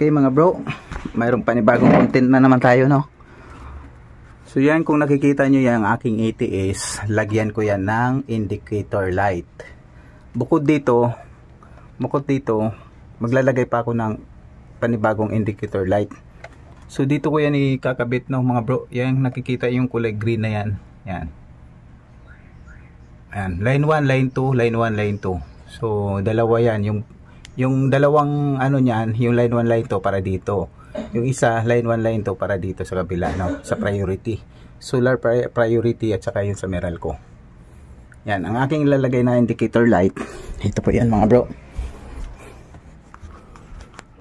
Okay mga bro, mayroong panibagong content na naman tayo, no? So yan, kung nakikita nyo yan, ang aking ATS, lagyan ko yan ng indicator light. Bukod dito, maglalagay pa ako ng panibagong indicator light. So dito ko yan ikakabit, no mga bro. Yan, nakikita yung kulay green na yan. Yan. Ayan, line 1, line 2, line 1, line 2. So dalawa yan, yung dalawang ano niyan, yung line 1, line 2 para dito. Yung isa, line 1, line 2 para dito sa kabila, no? Sa priority. Solar priority at saka yung sa Meralco. Yan, ang aking ilalagay na indicator light. Ito po yan mga bro.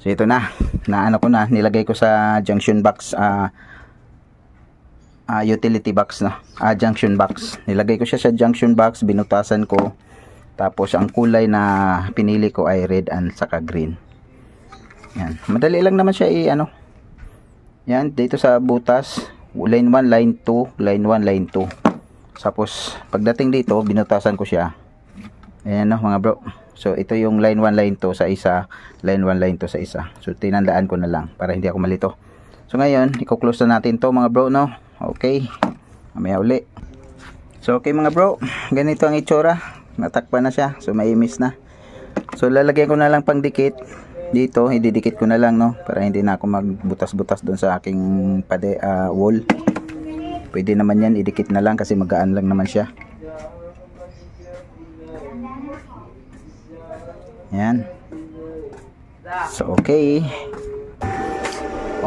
So ito na, ano ko na, nilagay ko sa junction box, utility box na, junction box. Nilagay ko siya sa junction box, binutasan ko. Tapos ang kulay na pinili ko ay red and saka green. Yan. Madali lang naman siya ano. Yan, dito sa butas, line 1, line 2, line 1, line 2. Tapos pagdating dito, binutasan ko siya. Ayan, no, mga bro. So ito yung line 1, line 2 sa isa, line 1, line 2 sa isa. So tinandaan ko na lang para hindi ako malito. So ngayon, i-close na natin to mga bro, no. Okay. Mamaya uli. So okay mga bro, ganito ang itsura. Natakpan na siya, so maimis na. So lalagyan ko na lang pang dikit dito, ididikit ko na lang, no, para hindi na ako magbutas-butas doon sa aking wall. Pwede naman yan, idikit na lang kasi magaan lang naman siya. Yan. So okay.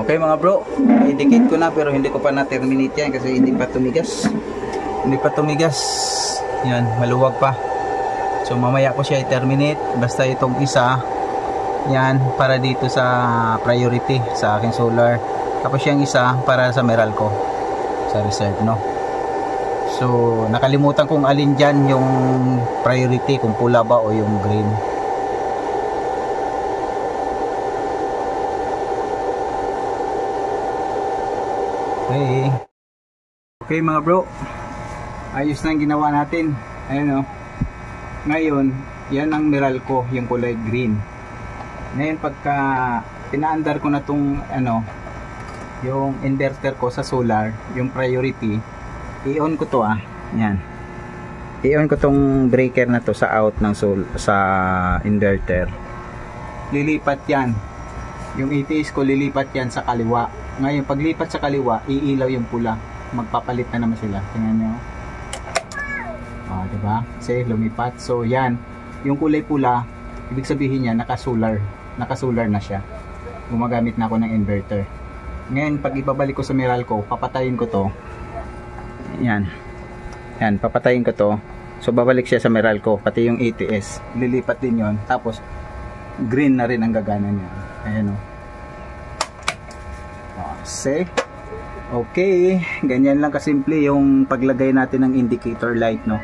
Okay mga bro, idikit ko na pero hindi ko pa na-terminate yan kasi hindi pa tumigas. Yan, maluwag pa. So mamaya ko siya i-terminate. Basta itong isa, yan, para dito sa priority sa aking solar. Tapos yung isa para sa Meralco, sa reserve, no. So nakalimutan kong alin dyan yung priority, kung pula ba o yung green. Okay mga bro, ayos na ang ginawa natin. Ayun, no. Ngayon, yan ang Meralco, yung kulay green. Ngayon, pagka pinaandar ko na tong ano, yung inverter ko sa solar, yung priority, i-on ko to, yan. I-on ko tong breaker na to sa out ng sa inverter. Lilipat yan. Yung ATS ko, lilipat yan sa kaliwa. Ngayon, paglipat sa kaliwa, iilaw yung pula. Magpapalit na naman sila. Tingnan nyo. Diba? Kasi lumipat. So yan, yung kulay pula, ibig sabihin niya naka-solar na siya. Gumagamit na ako ng inverter. Ngayon, pag ibabalik ko sa Meralco, papatayin ko to. Yan, papatayin ko to. So babalik siya sa Meralco, pati yung ATS lilipat din yon. Tapos green na rin ang gagana niya. Ayan, o. See? Okay, ganyan lang kasimple yung paglagay natin ng indicator light, no.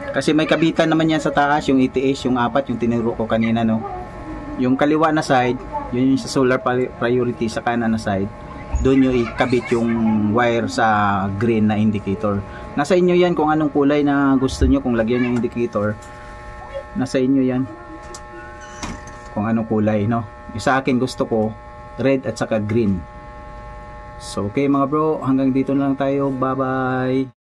Kasi may kabitan naman yan sa taas, yung ATS, yung apat, yung tinuro ko kanina, no. Yung kaliwa na side, yun yung sa solar priority, sa kanan na side, doon yung ikabit yung wire sa green na indicator. Nasa inyo yan kung anong kulay na gusto nyo, kung lagyan yung indicator. Nasa inyo yan kung anong kulay, no. Yung sa akin gusto ko red at saka green. So okay mga bro, hanggang dito na lang tayo. Bye bye.